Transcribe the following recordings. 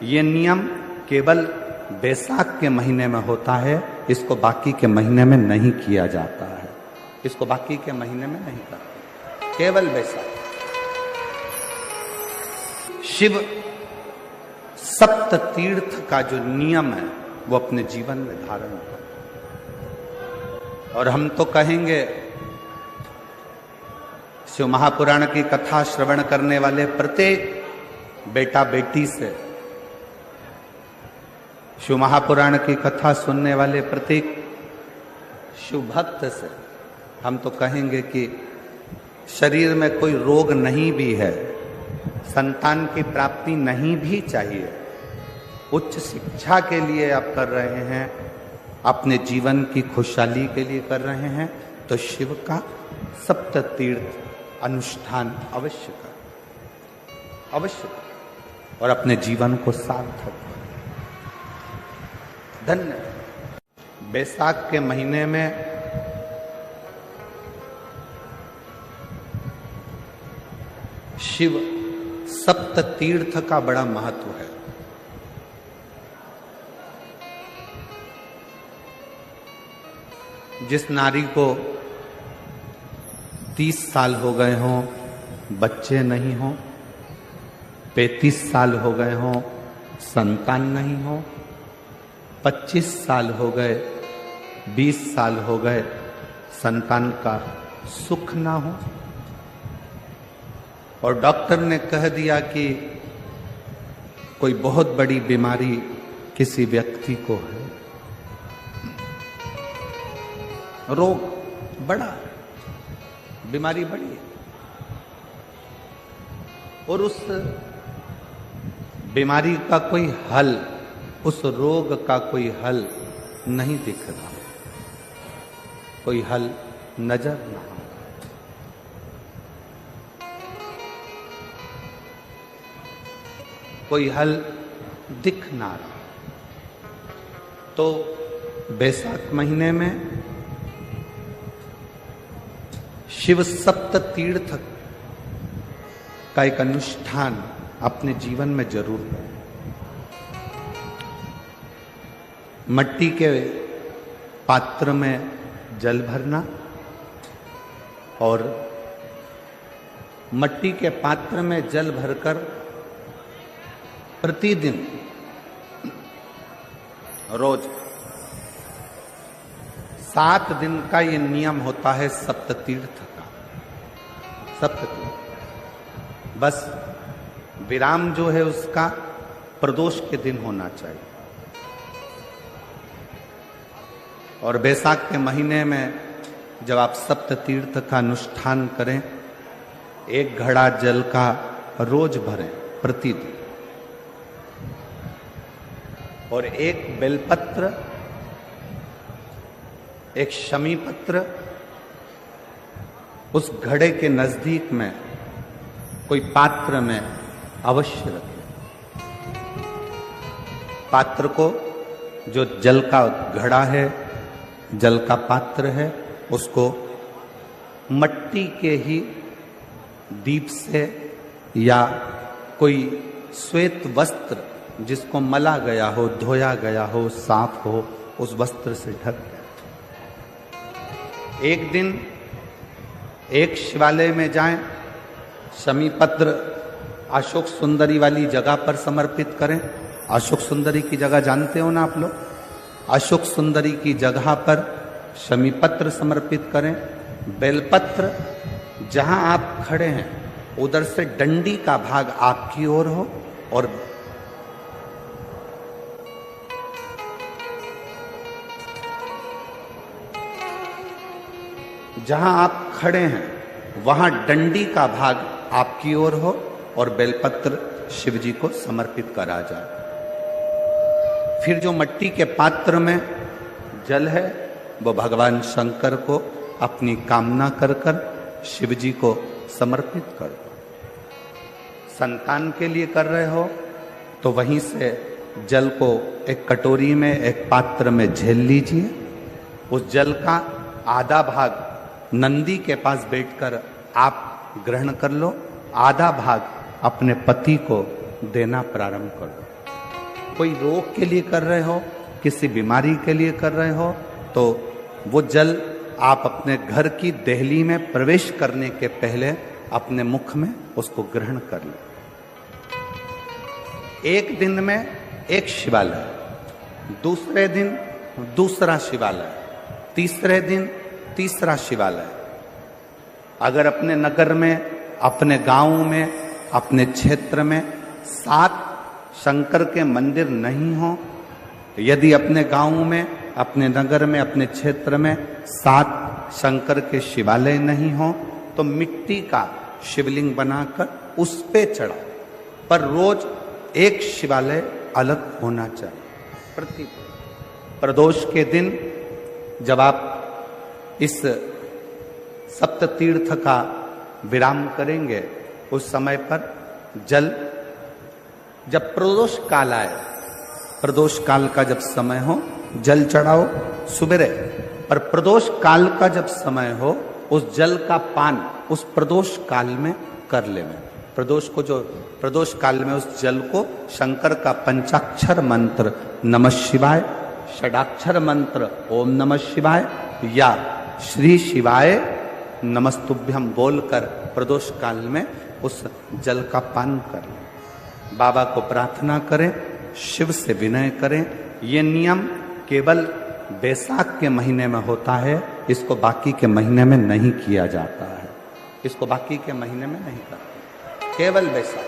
ये नियम केवल बैसाख के महीने में होता है, इसको बाकी के महीने में नहीं किया जाता है। इसको बाकी के महीने में नहीं करते, केवल बैसाख। शिव सप्त तीर्थ का जो नियम है वो अपने जीवन में धारण कर, और हम तो कहेंगे शिव महापुराण की कथा श्रवण करने वाले प्रत्येक बेटा बेटी से, शिव महापुराण की कथा सुनने वाले प्रत्येक शिव भक्त से हम तो कहेंगे कि शरीर में कोई रोग नहीं भी है, संतान की प्राप्ति नहीं भी चाहिए, उच्च शिक्षा के लिए आप कर रहे हैं, अपने जीवन की खुशहाली के लिए कर रहे हैं, तो शिव का सप्त तीर्थ अनुष्ठान अवश्य कर, अवश्य कर, और अपने जीवन को सार्थक कर। धन्य। बैसाख के महीने में शिव सप्त तीर्थ का बड़ा महत्व है। जिस नारी को 30 साल हो गए हों, बच्चे नहीं हों, 35 साल हो गए हों, संतान नहीं हो, 25 साल हो गए, 20 साल हो गए, संतान का सुख ना हो, और डॉक्टर ने कह दिया कि कोई बहुत बड़ी बीमारी किसी व्यक्ति को है, रोग बड़ा, बीमारी बड़ी है, और उस बीमारी का कोई हल, उस रोग का कोई हल नहीं दिख रहा, कोई हल नजर ना आ, कोई हल दिख ना रहा, तो बैसाख महीने में शिव सप्त तीर्थ का एक अनुष्ठान अपने जीवन में जरूर करें। मट्टी के पात्र में जल भरना, और मट्टी के पात्र में जल भरकर प्रतिदिन रोज 7 दिन का ये नियम होता है सप्त तीर्थ का, सप्त तीर्थ। बस विराम जो है उसका प्रदोष के दिन होना चाहिए, और बैसाख के महीने में जब आप सप्त तीर्थ का अनुष्ठान करें, 1 घड़ा जल का रोज भरें प्रतिदिन, और 1 बेलपत्र, 1 शमी पत्र उस घड़े के नजदीक में कोई पात्र में अवश्य रखें। पात्र को, जो जल का घड़ा है, जल का पात्र है, उसको मट्टी के ही दीप से या कोई श्वेत वस्त्र जिसको मला गया हो, धोया गया हो, साफ हो, उस वस्त्र से ढक दें। एक दिन एक शिवालय में जाएं, शमी पत्र अशोक सुंदरी वाली जगह पर समर्पित करें। अशोक सुंदरी की जगह जानते हो ना आप लोग? अशोक सुंदरी की जगह पर शमी पत्र समर्पित करें। बेलपत्र जहां आप खड़े हैं उधर से डंडी का भाग आपकी ओर हो, और जहां आप खड़े हैं वहां डंडी का भाग आपकी ओर हो, और बेलपत्र शिव जी को समर्पित करा जाए। फिर जो मट्टी के पात्र में जल है वो भगवान शंकर को अपनी कामना कर कर शिव जी को समर्पित कर दो। संतान के लिए कर रहे हो तो वहीं से जल को एक कटोरी में, एक पात्र में झेल लीजिए। उस जल का आधा भाग नंदी के पास बैठकर आप ग्रहण कर लो, आधा भाग अपने पति को देना प्रारंभ कर दो। कोई रोग के लिए कर रहे हो, किसी बीमारी के लिए कर रहे हो, तो वो जल आप अपने घर की देहली में प्रवेश करने के पहले अपने मुख में उसको ग्रहण कर लें। एक दिन में एक शिवालय, दूसरे दिन दूसरा शिवालय, तीसरे दिन तीसरा शिवालय। अगर अपने नगर में, अपने गांव में, अपने क्षेत्र में 7 शंकर के मंदिर नहीं हो, यदि अपने गांव में, अपने नगर में, अपने क्षेत्र में 7 शंकर के शिवालय नहीं हो, तो मिट्टी का शिवलिंग बनाकर उस पे चढ़ाओ, पर रोज एक शिवालय अलग होना चाहिए। प्रदोष के दिन जब आप इस सप्त तीर्थ का विराम करेंगे, उस समय पर जल, जब प्रदोष काल आए, प्रदोष काल का जब समय हो जल चढ़ाओ सुबेरे, पर प्रदोष काल का जब समय हो उस जल का पान उस प्रदोष काल में कर लेना। प्रदोष को, जो प्रदोष काल में उस जल को शंकर का पंचाक्षर मंत्र नमः शिवाय, षडाक्षर मंत्र ओम नमः शिवाय या श्री शिवाय नमस्तुभ्यम बोलकर प्रदोष काल में उस जल का पान कर लें। बाबा को प्रार्थना करें, शिव से विनय करें। ये नियम केवल बैसाख के महीने में होता है, इसको बाकी के महीने में नहीं किया जाता है। इसको बाकी के महीने में नहीं करते, केवल बैसाख।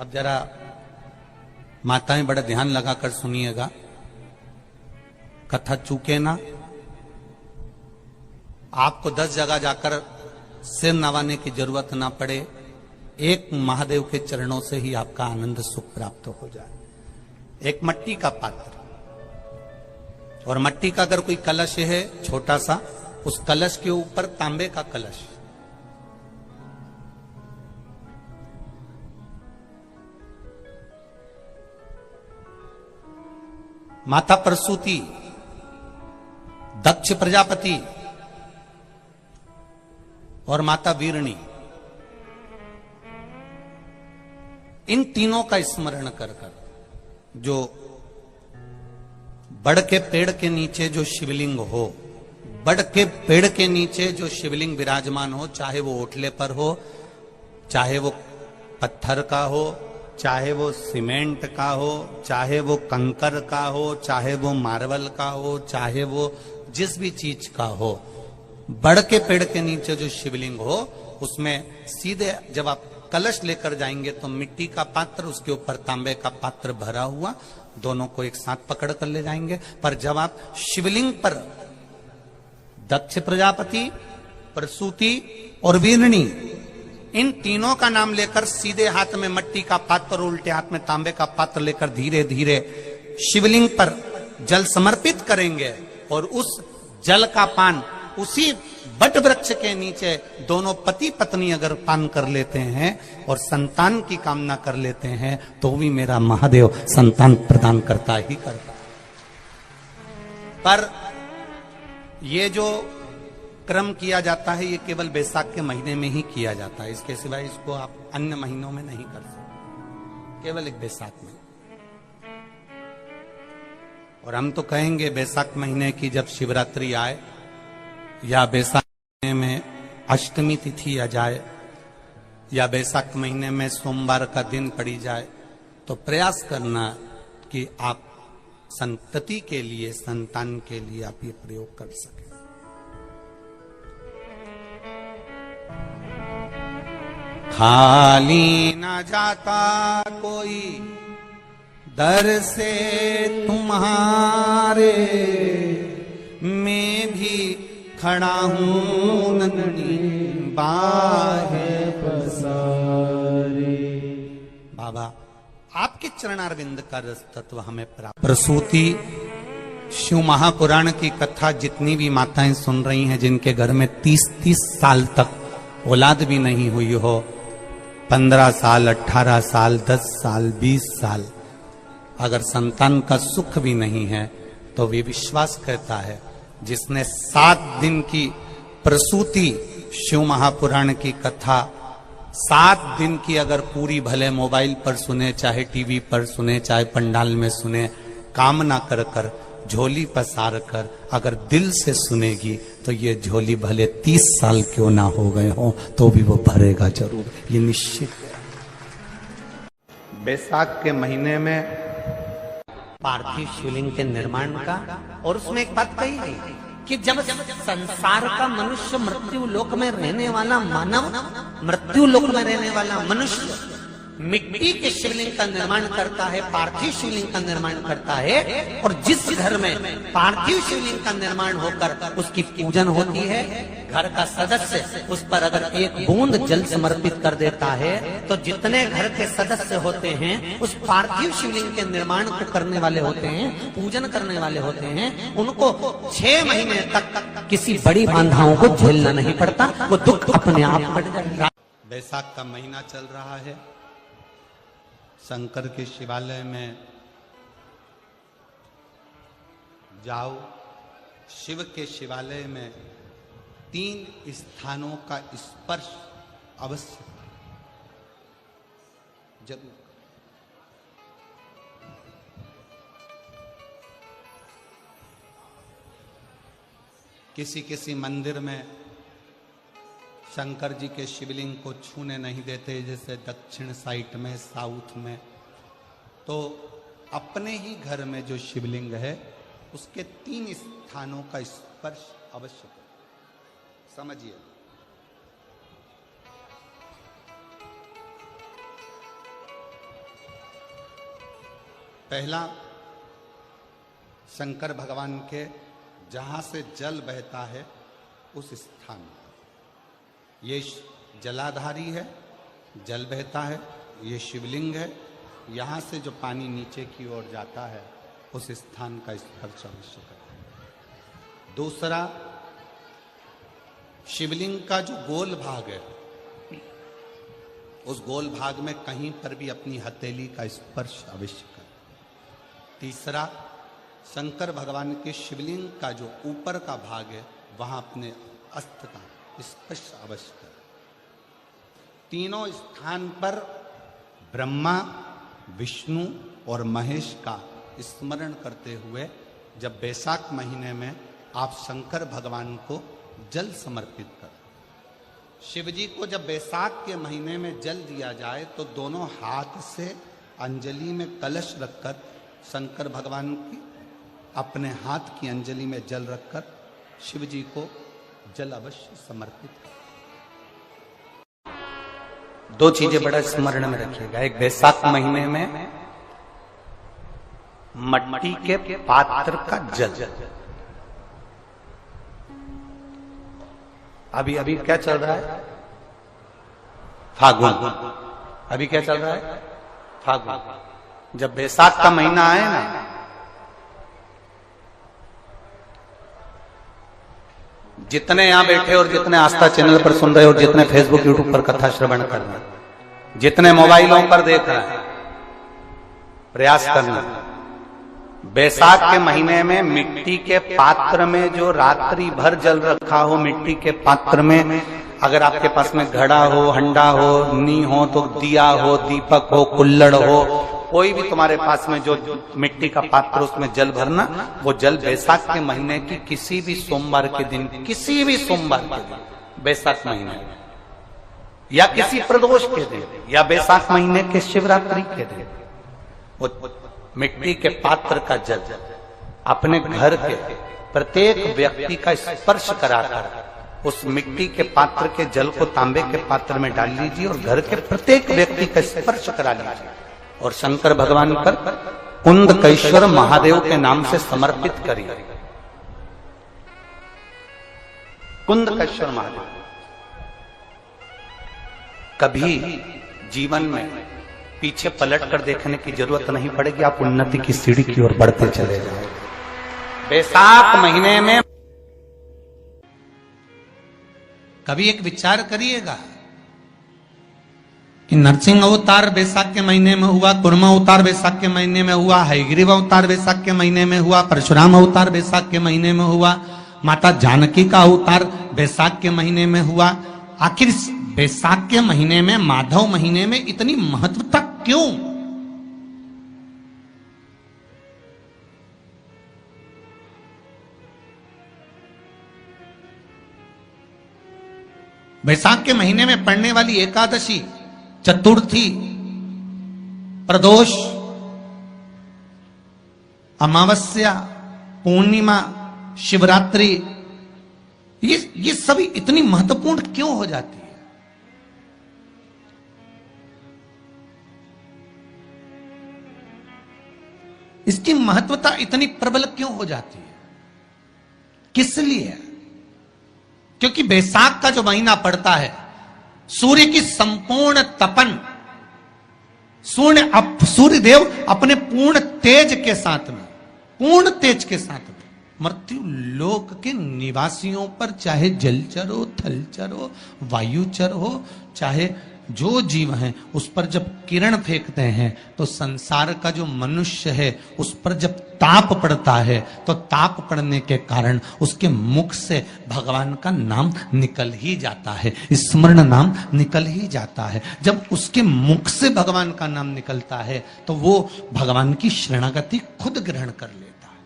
अब जरा माताएं बड़ा ध्यान लगाकर सुनिएगा, कथा चूके ना। आपको 10 जगह जाकर सिर नवाने की जरूरत ना पड़े, एक महादेव के चरणों से ही आपका आनंद सुख प्राप्त हो जाए। एक मट्टी का पात्र, और मट्टी का अगर कोई कलश है छोटा सा, उस कलश के ऊपर तांबे का कलश, माता प्रसूति, दक्ष प्रजापति और माता वीरणी, इन तीनों का स्मरण कर कर जो बड़ के पेड़ के नीचे जो शिवलिंग हो, बड़ के पेड़ के नीचे जो शिवलिंग विराजमान हो, चाहे वो ओटले पर हो, चाहे वो पत्थर का हो, चाहे वो सीमेंट का हो, चाहे वो कंकर का हो, चाहे वो मार्बल का हो, चाहे वो जिस भी चीज का हो, बड़ के पेड़ के नीचे जो शिवलिंग हो, उसमें सीधे जब आप कलश लेकर जाएंगे तो मिट्टी का पात्र, उसके ऊपर तांबे का पात्र भरा हुआ, दोनों को एक साथ पकड़ कर ले जाएंगे। पर जब आप शिवलिंग पर दक्ष प्रजापति, प्रसूति और वीरणी, इन तीनों का नाम लेकर सीधे हाथ में मट्टी का पात्र और उल्टे हाथ में तांबे का पात्र लेकर धीरे धीरे शिवलिंग पर जल समर्पित करेंगे, और उस जल का पान उसी बट वृक्ष के नीचे दोनों पति पत्नी अगर पान कर लेते हैं और संतान की कामना कर लेते हैं, तो भी मेरा महादेव संतान प्रदान करता ही करता। पर ये जो क्रम किया जाता है, ये केवल बैसाख के महीने में ही किया जाता है, इसके सिवाय इसको आप अन्य महीनों में नहीं कर सकते, केवल एक बैसाख में। और हम तो कहेंगे बैसाख महीने की जब शिवरात्रि आए या बैसाख महीने में अष्टमी तिथि आ जाए या बैसाख महीने में सोमवार का दिन पड़ी जाए, तो प्रयास करना कि आप संतति के लिए, संतान के लिए आप ये प्रयोग कर सकें। खाली न जाता कोई दर से तुम्हारे, मैं भी खड़ा हूं नंदी बाहे पसारे। बाबा आपके चरणारविंद का रस तत्व हमें प्राप्त। प्रसूति शिव महापुराण की कथा जितनी भी माताएं सुन रही हैं, जिनके घर में 30-30 साल तक औलाद भी नहीं हुई हो, 15 साल, 18 साल, 10 साल, 20 साल, अगर संतान का सुख भी नहीं है, तो वे विश्वास करता है जिसने 7 दिन की प्रसूति शिव महापुराण की कथा 7 दिन की अगर पूरी भले मोबाइल पर सुने, चाहे टीवी पर सुने, चाहे पंडाल में सुने, कामना कर कर झोली पसार कर अगर दिल से सुनेगी तो ये झोली भले 30 साल क्यों ना हो गए हो तो भी वो भरेगा जरूर, ये निश्चित है। बैसाख के महीने में पार्थिव शिवलिंग के निर्माण का, और उसमें एक बात कही गई कि जब संसार का मनुष्य मृत्यु लोक में रहने वाला मानव, मृत्यु लोक में रहने वाला मनुष्य मिट्टी के शिवलिंग का निर्माण करता है, पार्थिव शिवलिंग का निर्माण करता है, और जिस घर में पार्थिव शिवलिंग का निर्माण होकर उसकी पूजन होती है, घर का सदस्य उस पर अगर एक बूंद जल समर्पित कर देता है तो जितने घर के सदस्य होते हैं उस पार्थिव शिवलिंग के निर्माण को करने वाले होते हैं, पूजन करने वाले होते हैं, उनको 6 महीने तक किसी बड़ी बाधाओं को झेलना नहीं पड़ता, वो दुख अपने आप पड़ जाएगा। बैसाख का महीना चल रहा है, शंकर के शिवालय में जाओ, शिव के शिवालय में 3 स्थानों का स्पर्श अवश्य जरूर। किसी मंदिर में शंकर जी के शिवलिंग को छूने नहीं देते, जैसे दक्षिण साइड में, साउथ में, तो अपने ही घर में जो शिवलिंग है उसके 3 स्थानों का स्पर्श अवश्य करें। समझिए, पहला शंकर भगवान के जहां से जल बहता है उस स्थान में, ये जलाधारी है, जल बहता है, ये शिवलिंग है, यहां से जो पानी नीचे की ओर जाता है उस स्थान का स्पर्श अवश्य करें। दूसरा, शिवलिंग का जो गोल भाग है उस गोल भाग में कहीं पर भी अपनी हथेली का स्पर्श अवश्य करें। तीसरा, शंकर भगवान के शिवलिंग का जो ऊपर का भाग है वहां अपने अस्त्र का स्पर्श अवश्य करें। तीनों स्थान पर ब्रह्मा, विष्णु और महेश का स्मरण करते हुए जब बैसाख महीने में आप शंकर भगवान को जल समर्पित करें। शिव जी को जब बैसाख के महीने में जल दिया जाए तो दोनों हाथ से अंजलि में कलश रखकर शंकर भगवान की अपने हाथ की अंजलि में जल रखकर शिव जी को जल अवश्य समर्पित करें। 2 चीजें बड़ा स्मरण में रखिएगा। एक, बैसाख महीने में मट्टी के पात्र का जल, अभी क्या चल रहा है? फागुन। अभी क्या चल रहा है? फागुन। जब बैसाख का महीना आए ना, जितने यहां बैठे और जितने आस्था चैनल पर सुन रहे और जितने फेसबुक यूट्यूब पर कथा श्रवण कर रहे हैं, जितने मोबाइलों पर देख रहे हैं, प्रयास करना, बैसाख के महीने में मिट्टी के पात्र में जो रात्रि भर जल रखा हो, मिट्टी के पात्र में, अगर आपके पास में घड़ा हो, हंडा हो, नी हो, तो दिया हो, दीपक हो, कुल्लड़ हो, कोई भी तुम्हारे पास में जो मिट्टी का पात्र उसमें जल भरना, वो जल बैसाख के महीने की किसी भी सोमवार के दिन, किसी भी सोमवार के दिन, बैसाख महीने या किसी प्रदोष के दिन या बैसाख महीने के शिवरात्रि के दिन, वो मिट्टी के पात्र का जल अपने घर के प्रत्येक व्यक्ति का स्पर्श कराकर उस मिट्टी के पात्र के जल को तांबे के पात्र में डाल लीजिए और घर के प्रत्येक व्यक्ति का स्पर्श करा लीजिए और शंकर भगवान पर कुंदकेश्वर महादेव के नाम से समर्पित करिए। कुंदकेश्वर महादेव। कभी जीवन में पीछे पलट कर देखने की जरूरत नहीं पड़ेगी, आप उन्नति की सीढ़ी की ओर बढ़ते चले जाएंगे। बैसाख महीने में कभी एक विचार करिएगा कि नरसिंह अवतार बैसाख के महीने में हुआ, कुर्मा अवतार बैसाख के महीने में हुआ, हयग्रीव अवतार बैसाख के महीने में हुआ, परशुराम अवतार बैसाख के महीने में हुआ, माता जानकी का अवतार बैसाख के महीने में हुआ। आखिर बैसाख के महीने में, माधव महीने में इतनी महत्वता क्यों? बैसाख के महीने में पड़ने वाली एकादशी, चतुर्थी, प्रदोष, अमावस्या, पूर्णिमा, शिवरात्रि, ये सभी इतनी महत्वपूर्ण क्यों हो जाती है? इसकी महत्वता इतनी प्रबल क्यों हो जाती है? किस लिए? क्योंकि बैसाख का जो महीना पड़ता है, सूर्य की संपूर्ण तपन, सूर्य देव अपने पूर्ण तेज के साथ में, पूर्ण तेज के साथ में मृत्यु लोक के निवासियों पर, चाहे जलचर हो, थलचर हो, वायुचर हो, चाहे जो जीव हैं, उस पर जब किरण फेंकते हैं तो संसार का जो मनुष्य है उस पर जब ताप पड़ता है, तो ताप पड़ने के कारण उसके मुख से भगवान का नाम निकल ही जाता है, स्मरण नाम निकल ही जाता है। जब उसके मुख से भगवान का नाम निकलता है तो वो भगवान की शरणागति खुद ग्रहण कर लेता है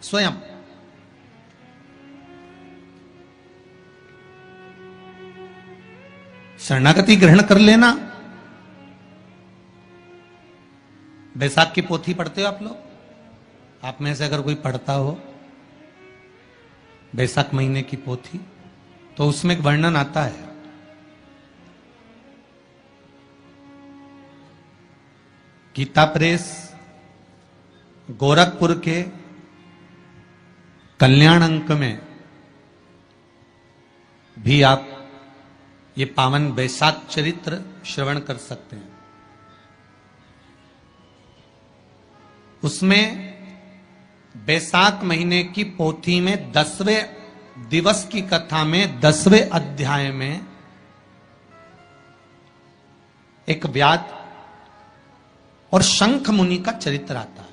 स्वयं। शरणागति ग्रहण कर लेना। बैसाख की पोथी पढ़ते हो आप लोग? आप में से अगर कोई पढ़ता हो बैसाख महीने की पोथी, तो उसमें एक वर्णन आता है गीता प्रेस गोरखपुर के कल्याण अंक में भी आप ये पावन बैसाख चरित्र श्रवण कर सकते हैं। उसमें बैसाख महीने की पोथी में 10वें दिवस की कथा में 10वें अध्याय में एक व्याध और शंख मुनि का चरित्र आता है।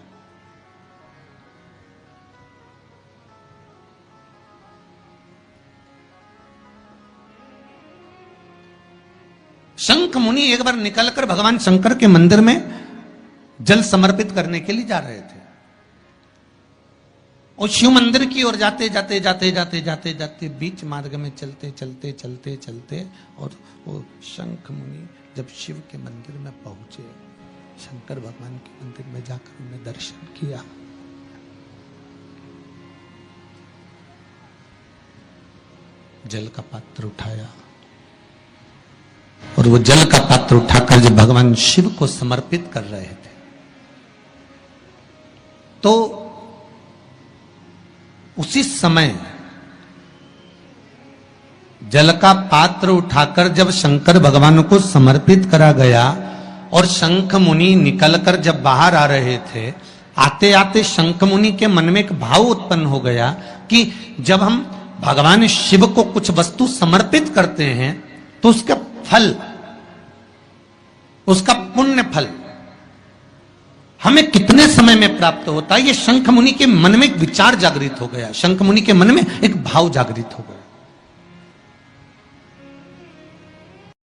शंख मुनि एक बार निकलकर भगवान शंकर के मंदिर में जल समर्पित करने के लिए जा रहे थे, और शिव मंदिर की ओर जाते जाते जाते जाते जाते जाते बीच मार्ग में चलते चलते चलते चलते, और वो शंख मुनि जब शिव के मंदिर में पहुंचे, शंकर भगवान के मंदिर में जाकर उन्हें दर्शन किया, जल का पात्र उठाया, और वो जल का पात्र उठाकर जब भगवान शिव को समर्पित कर रहे थे, तो उसी समय जल का पात्र उठाकर जब शंकर भगवान को समर्पित करा गया, और शंख मुनि निकलकर जब बाहर आ रहे थे, आते आते शंख मुनि के मन में एक भाव उत्पन्न हो गया कि जब हम भगवान शिव को कुछ वस्तु समर्पित करते हैं तो उसका फल, उसका पुण्य फल हमें कितने समय में प्राप्त होता है। ये शंख मुनि के मन में एक विचार जागृत हो गया, शंख मुनि के मन में एक भाव जागृत हो गया।